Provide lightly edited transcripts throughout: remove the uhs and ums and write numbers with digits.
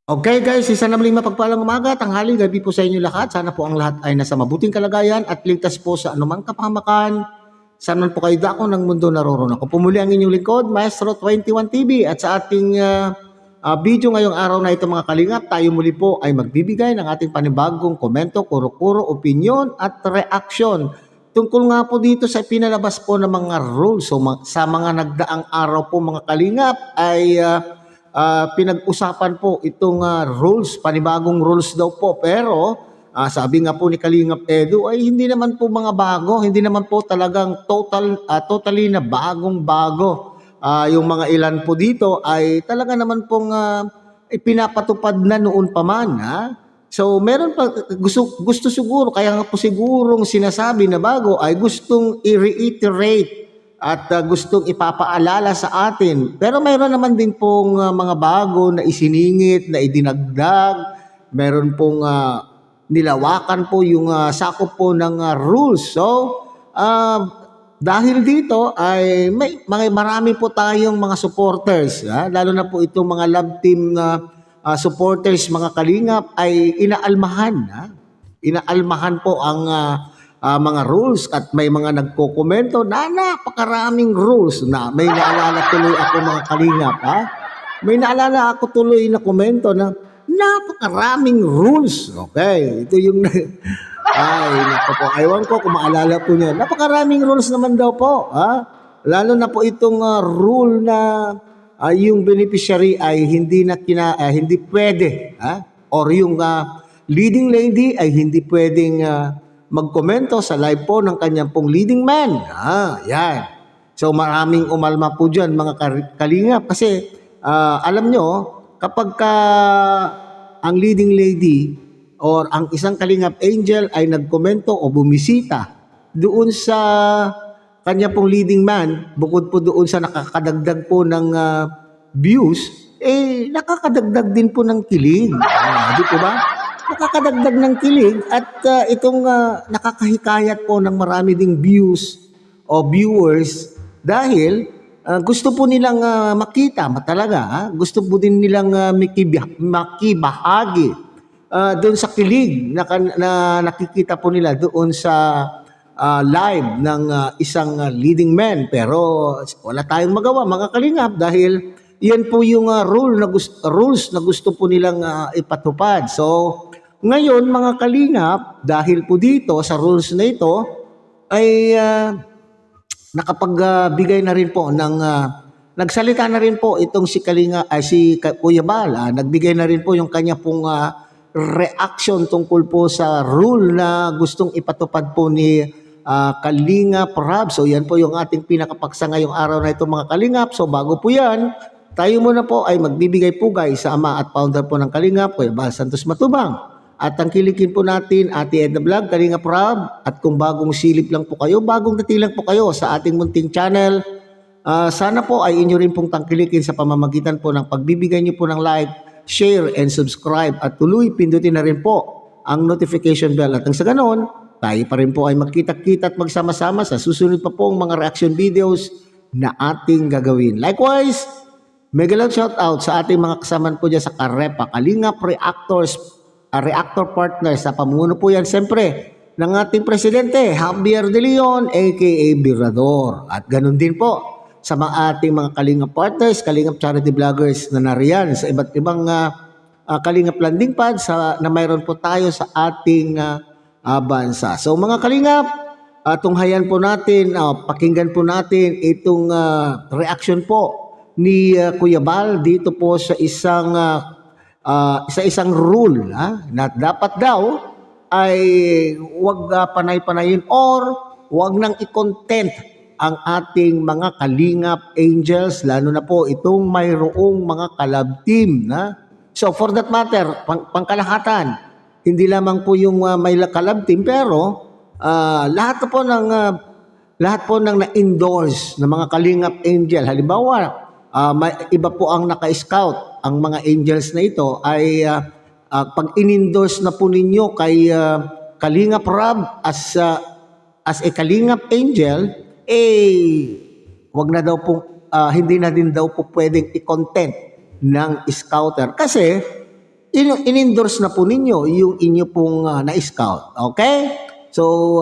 Okay guys, isa na maling mapagpalang umaga, tanghali, gabi po sa inyo lahat. Sana po ang lahat ay nasa mabuting kalagayan at ligtas po sa anumang kapahamakan. Saan man po kayo dako ng mundo naroon ako. Pumuli ang inyong lingkod, Maestro 21 TV. At sa ating video ngayong araw na ito mga kalingap, tayo muli po ay magbibigay ng ating panibagong komento, kuro-kuro, opinion at reaction. Tungkol nga po dito sa pinalabas po ng mga rules. So, sa mga nagdaang araw po mga kalingap ay pinag-usapan po itong rules, panibagong rules daw po. Pero sabi nga po ni Kalingap Edu ay hindi naman po mga bago, hindi naman po talagang totally na bagong-bago. Yung mga ilan po dito ay talaga naman pong ipinapatupad na noon pa man. So meron pa gusto siguro, kaya nga po sigurong sinasabi na bago ay gustong i-reiterate at gustong ipapaalala sa atin. Pero mayroon naman din pong mga bago na isiningit, na idinagdag. Meron pong nilawakan po yung sakop po ng rules. So, dahil dito ay marami po tayong mga supporters. Lalo na po itong mga love team na supporters, mga kalingap, ay inaalmahan. Inaalmahan po ang mga rules at may mga nagko-komento na napakaraming rules na may naalala tuloy ako mga kalingap. May naalala ako tuloy na komento na napakaraming rules. Okay, ito yung ay naku po, aywan ko kung maalala po niya. Napakaraming rules naman daw po. Lalo na po itong rule na yung beneficiary ay hindi pwede, or yung leading lady ay hindi pwedeng magkomento sa live po ng kanyang pong leading man. Yan. So maraming umalma po dyan mga kalingap kasi alam nyo, kapag ang leading lady or ang isang kalingap angel ay nagkomento o bumisita doon sa kanya pong leading man, bukod po doon sa nakakadagdag po ng views, nakakadagdag din po ng kilig. Di po ba? Nakakadagdag ng kilig at itong nakakahikayat po ng marami ding views o viewers dahil gusto po nilang makita talaga, gusto po din nilang makibahagi doon sa kilig na nakikita po nila doon sa live ng isang leading man. Pero wala tayong magawa mga kalingap dahil yan po yung rules na gusto po nilang ipatupad. So, ngayon mga kalingap, dahil po dito sa rules na ito, ay nakapagbigay na rin po ng, nagsalita na rin po itong si Kuya Bal. Nagbigay na rin po yung kanya pong reaction tungkol po sa rule na gustong ipatupad po ni Kalingap Rab. So yan po yung ating pinakapaksa ngayong araw na ito mga kalingap. So bago po yan, tayo muna po ay magbibigay pugay sa ama at founder po ng Kalingap, Kuya Bal Santos Matubang. At tangkilikin po natin Ate Edna Vlog, Kalingap Rab. At kung bagong silip lang po kayo, bagong dati lang po kayo sa ating munting channel, sana po ay inyo rin pong tangkilikin sa pamamagitan po ng pagbibigay nyo po ng like, share, and subscribe. At tuloy, pindutin na rin po ang notification bell. At sa ganon, tayo pa rin po ay magkita-kita at magsama-sama sa susunod pa pong mga reaction videos na ating gagawin. Likewise, mega love shout out sa ating mga kasaman po dyan sa Karepa, Kalingap Reactor Partners. Sa pamuno po yan siyempre ng ating presidente, Javier De Leon, aka Birador. At ganun din po sa ating mga Kalingap Partners, Kalingap Charity Vloggers na nariyan sa iba't ibang Kalingap landing pads na mayroon po tayo sa ating bansa. So mga Kalingap, tunghayan po natin, pakinggan po natin itong reaction po ni Kuya Bal dito po sa isang rule na dapat daw ay huwag panay-panayin or huwag nang i-content ang ating mga Kalingap Angels, lalo na po itong mayroong mga kalab team. So for that matter, pangkalahatan, hindi lamang po yung may kalab team, pero lahat po ng na-endorse ng mga Kalingap Angel. Halimbawa, may iba po ang naka-scout. Ang mga angels na ito ay pag in-endorse na po ninyo kay Kalingap Rab as a Kalingap Angel, wag na daw po, hindi na din daw po pwedeng i-content ng scouter. Kasi in-endorse na po ninyo yung inyo pong na-scout. Okay? So,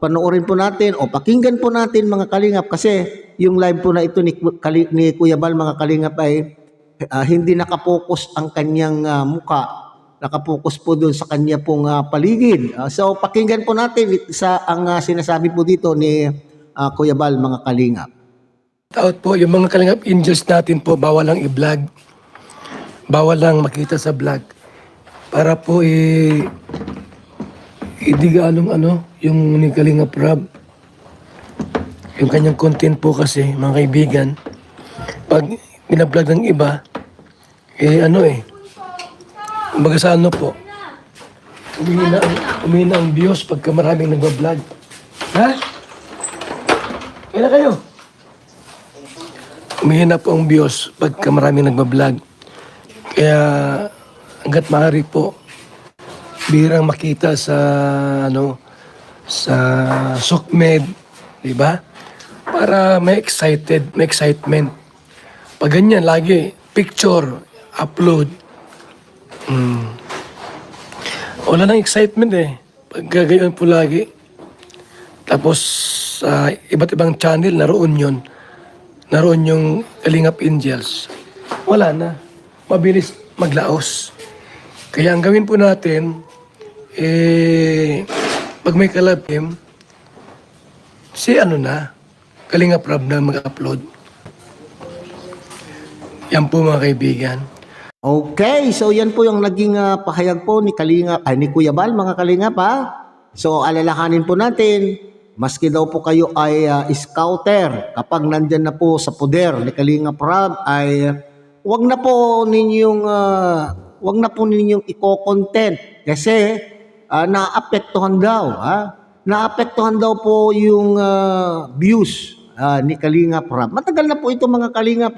panoorin po natin o pakinggan po natin mga kalingap kasi yung live po na ito ni Kuya Bal mga kalingap ay hindi nakapokus ang kanyang muka. Nakapokus po doon sa kanya pong paligid. So, pakinggan po natin ang sinasabi po dito ni Kuya Bal mga kalingap. Taot po, yung mga kalingap angels natin po, bawal lang i-vlog. Bawal lang makita sa vlog. Para po hindi ganong yung ni Kalingap Rab. Yung kanyang content po kasi, mga kaibigan, pag binablog ng iba, kumbaga sa po, umihina ang views pagka maraming nagbablog. Ha? Kailan kayo? Umihina po ang views pagka maraming nagbablog. Kaya hanggat maaari po, bihirang makita sa sa SOCMED, di ba? Para may excitement. Pag ganyan lagi, picture, upload. Wala nang excitement Pag gagayon po lagi. Tapos iba't ibang channel, naroon yun. Naroon yung Kalingap Angels. Wala na. Mabilis maglaos. Kaya ang gawin po natin, pag may kalabim, Kalingap Rab na mag-upload. Yan po mga kaibigan. Okay, so yan po yung naging pahayag po ni Kuya Bal mga kalingap So alalahanin po natin, maski daw po kayo ay scouter, kapag nandyan na po sa poder ni Kalingap Rab ay wag na po ninyong i-content kasi naapektuhan daw. Naapektuhan daw po yung views ni Kalingap Rab. Matagal na po ito mga kalingap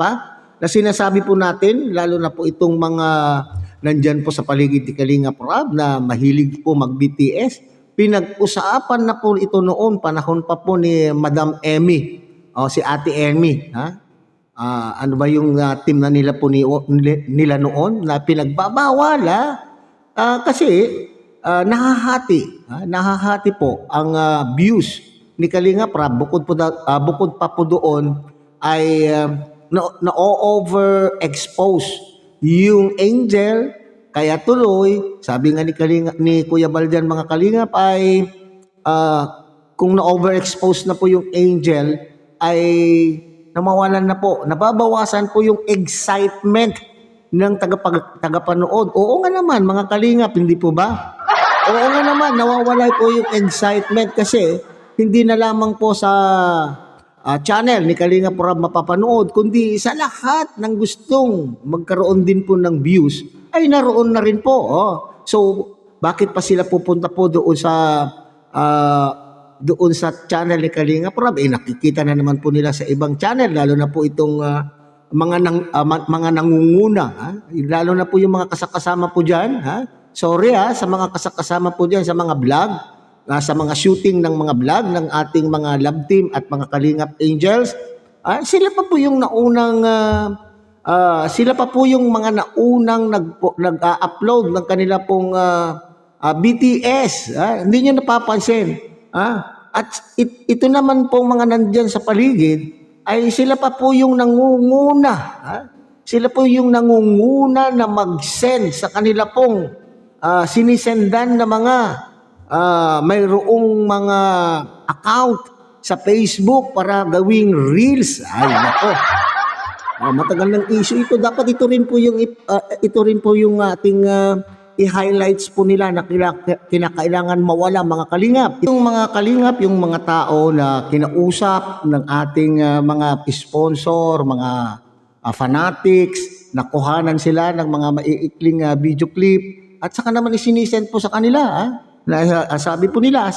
na sinasabi po natin, lalo na po itong mga nandyan po sa paligid ni Kalingap Rab na mahilig po mag-BTS. Pinag-usapan na po ito noon, panahon pa po ni Madam Emmy, si Ate Emmy. Ano ba yung team na nila po nila noon na pinagbabawal kasi nahahati po ang views ni Kalingap Rab bukod pa po doon ay na-overexpose yung angel kaya tuloy sabi nga ni Kuya Bal dyan mga kalingap ay kung na-overexpose na po yung angel ay namawalan na po, nababawasan po yung excitement ng tagapanood. Oo nga naman, mga kalingap, hindi po ba? Oo nga naman, nawawala po yung excitement kasi hindi na lamang po sa channel ni Kalingap Rab mapapanood, kundi sa lahat ng gustong magkaroon din po ng views, ay naroon na rin po. So, bakit pa sila pupunta po doon sa channel ni Kalingap Rab, nakikita na naman po nila sa ibang channel, lalo na po itong mga nangunguna, lalo na po yung mga kasakasama po dyan, sorry sa mga kasakasama po dyan sa mga vlog, sa mga shooting ng mga vlog ng ating mga love team at mga Kalingap Angels, sila pa po yung mga naunang nag-upload ng kanila pong BTS. Hindi nyo napapansin. At ito naman pong mga nandyan sa paligid, ay sila pa po yung nangunguna. Sila po yung nangunguna na mag-send sa kanila pong sinisendan na mga mayroong mga account sa Facebook para gawing reels. Ay, nako. Matagal ng issue ito. Dapat ito rin po yung ating i-highlights po nila na kinakailangan mawala mga kalingap. Yung mga kalingap, yung mga tao na kinausap ng ating mga sponsor, mga fanatics, nakuhanan sila ng mga maiikling video clip at saka naman isinisend po sa kanila. Sabi po nila,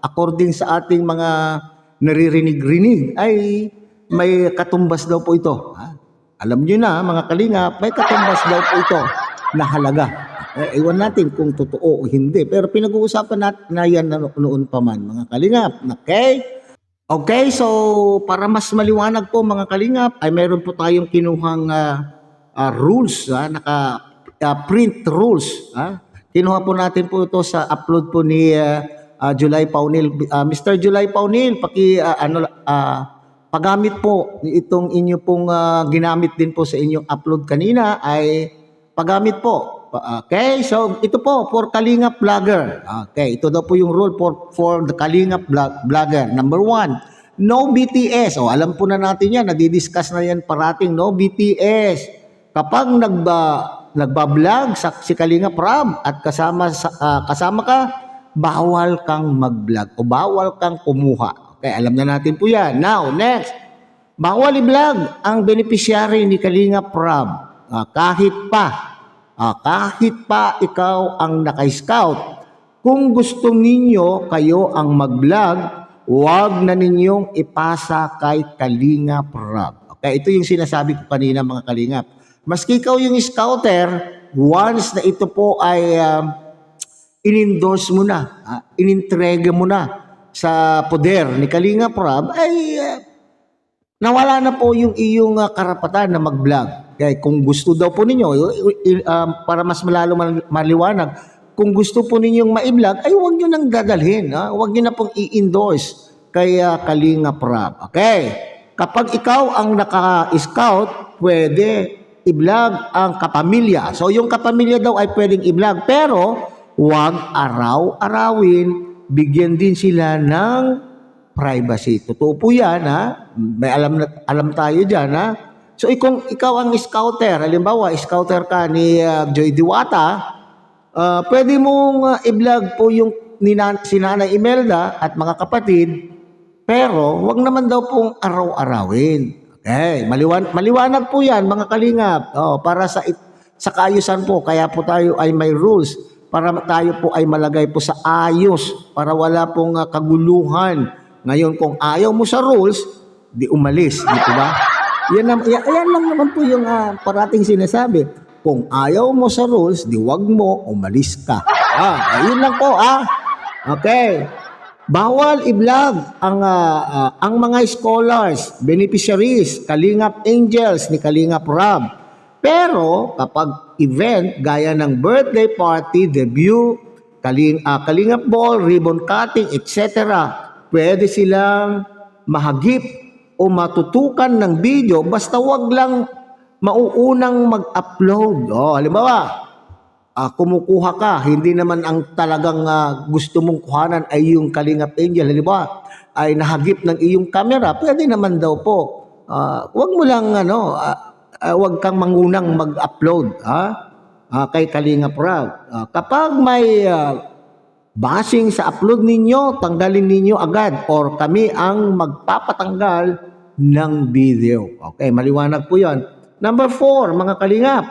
according sa ating mga naririnig-rinig, ay may katumbas daw po ito. Alam nyo na mga kalingap, may katumbas daw po ito na halaga. Iwan natin kung totoo o hindi. Pero pinag-uusapan natin na yan noon pa man, mga kalingap. Okay? Okay, so para mas maliwanag po mga kalingap, ay meron po tayong kinuhang rules. print rules. Kinuha po natin po ito sa upload po ni July Paunil. Mr. July Paunil, paggamit po itong inyo pong ginamit din po sa inyong upload kanina ay paggamit po. Okay, so ito po for Kalingap Vlogger. Okay, ito daw po yung rule for the Kalingap Vlogger. Number 1, no BTS. Alam po na natin yan, nadidiscuss na yan parating, no BTS. Kapag nagba-vlog si Kalingap Rab at kasama ka, bawal kang mag-vlog o bawal kang kumuha. Okay, alam na natin po yan. Now, next. Bawal i-vlog ang beneficiary ni Kalingap Rab. Kahit pa ikaw ang naka-scout. Kung gusto ninyo kayo ang mag-vlog, huwag na ninyong ipasa kay Kalingap Rab. Okay, ito yung sinasabi ko kanina mga Kalingap. Maski ikaw yung scouter, once na ito po ay in-endorse mo na, inintrega mo na sa poder ni Kalingap Rab, ay nawala na po yung iyong karapatan na mag-vlog. Kaya kung gusto daw po ninyo, para mas malalo maliwanag, kung gusto po ninyong ma-vlog, ay huwag nyo nang dadalhin. Huwag nyo na pong i-endorse kay Kalingap Rab. Okay? Kapag ikaw ang naka-scout, pwede i-vlog ang kapamilya. So yung kapamilya daw ay pwedeng i-vlog, pero huwag araw-arawin, bigyan din sila ng privacy. Totoo po yan, may alam tayo dyan, So kung ikaw ang scouter, halimbawa scouter ka ni Joy Diwata, pwede mong i-vlog po yung si Nanay Imelda at mga kapatid, pero wag naman daw pong araw-arawin. Okay, maliwanag po yan mga Kalingap. Para sa kaayusan po, kaya po tayo ay may rules para tayo po ay malagay po sa ayos, para wala pong kaguluhan. Ngayon kung ayaw mo sa rules, di umalis, di ba? Yan lang naman po yung parating sinasabi. Kung ayaw mo sa rules, di wag mo, umalis ka. Ayun lang po, Okay. Bawal i-vlog ang mga scholars, beneficiaries, Kalingap Angels ni Kalingap Rab. Pero kapag event gaya ng birthday party, debut, Kalingap Ball, ribbon cutting, etc., pwede silang mahagip o matutukan ng video basta wag lang mauunang mag-upload. Halimbawa, kumukuha ka, hindi naman ang talagang gusto mong kuhanan ay yung Kalingap Angel, halimbawa, ay nahagip ng iyong camera, pwede naman daw po. Wag mo lang, wag kang mangunang mag-upload kay Kalingap Rab. Kapag may bashing sa upload ninyo, tanggalin ninyo agad or kami ang magpapatanggal ng video. Okay, maliwanag po yan. Number 4, mga Kalingap,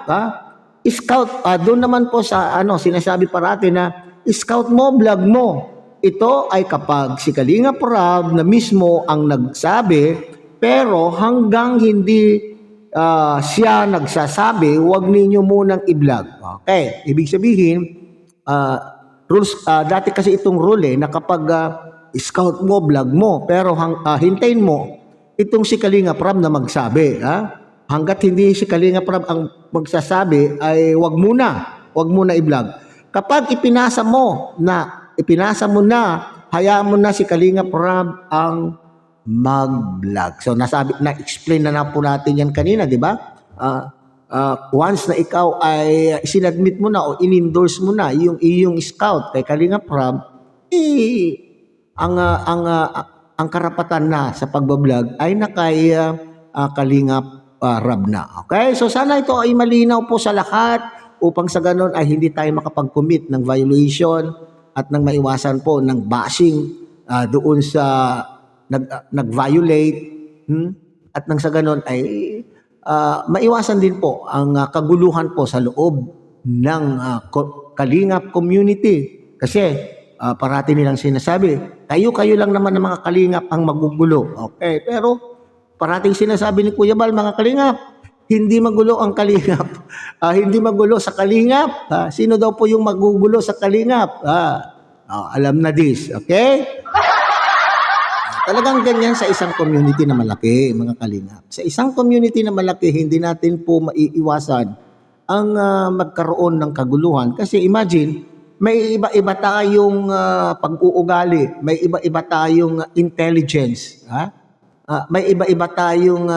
scout, doon naman po sa sinasabi parati na scout mo, vlog mo. Ito ay kapag si Kalingap Rab na mismo ang nagsabi, pero hanggang hindi siya nagsasabi, huwag ninyo munang i-vlog. Okay, ibig sabihin, rules, dati kasi itong rule na kapag scout mo, vlog mo, pero hintayin mo itong si Kalingap Rab na magsabi. Hanggat hindi si Kalingap Rab ang magsasabi, ay wag muna i-vlog. Kapag ipinasa mo na, hayaan mo na si Kalingap Rab ang mag-vlog. So na-explain na po natin yan kanina, di ba? Once na ikaw ay sinadmit mo na o in-endorse mo na yung iyong scout kay Kalingap Rab, ang karapatan na sa pagbablog ay nakay Kalingap Rab na. Okay? So sana ito ay malinaw po sa lahat upang sa ganun ay hindi tayo makapag-commit ng violation at nang maiwasan po ng bashing doon sa nag-violate at nang sa ganun ay maiwasan din po ang kaguluhan po sa loob ng Kalingap community. Kasi parati nilang sinasabi, kayo lang naman ng mga Kalingap ang magugulo. Okay, pero parating sinasabi ni Kuya Bal, mga Kalingap, hindi magulo ang Kalingap. Hindi magulo sa Kalingap. Sino daw po yung magugulo sa Kalingap? Alam na this. Okay? Talagang ganyan sa isang community na malaki, mga Kalingap. Sa isang community na malaki, hindi natin po maiiwasan ang magkaroon ng kaguluhan. Kasi imagine, may iba-iba tayong pag-uugali, may iba-iba tayong intelligence, ha? May iba-iba tayong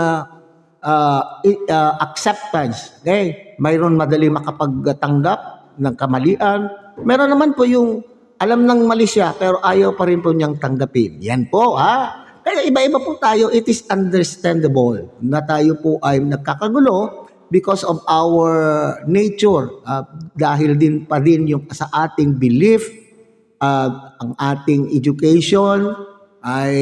acceptance. Okay? Mayroon madali makapagtanggap ng kamalian. Meron naman po yung alam ng mali siya pero ayaw pa rin po niyang tanggapin. Yan po, ha? Kaya iba-iba po tayo. It is understandable na tayo po ay nagkakagulo because of our nature. Dahil din pa rin yung sa ating belief, ang ating education ay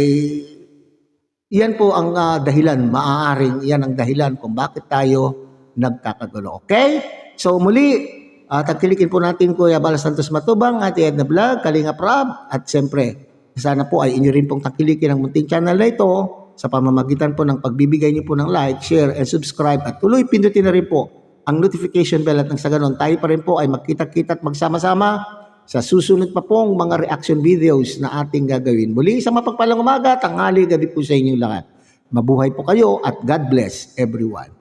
yan po ang dahilan, maaaring yan ang dahilan kung bakit tayo nagkakagulo. Okay? So muli, tagkilikin po natin Kuya Bala Santos Matubang, Ate Edna Vlog, Kalinga Prab, at siyempre, sana po ay inyo rin pong tagkilikin ang munting channel na ito sa pamamagitan po ng pagbibigay niyo po ng like, share, and subscribe, at tuloy pindutin na rin po ang notification bell at nang sa ganon, tayo pa rin po ay magkita-kita at magsama-sama sa susunod pa pong mga reaction videos na ating gagawin. Muli sa mapagpalang umaga, tanghali, gabi po sa inyong lahat. Mabuhay po kayo at God bless everyone.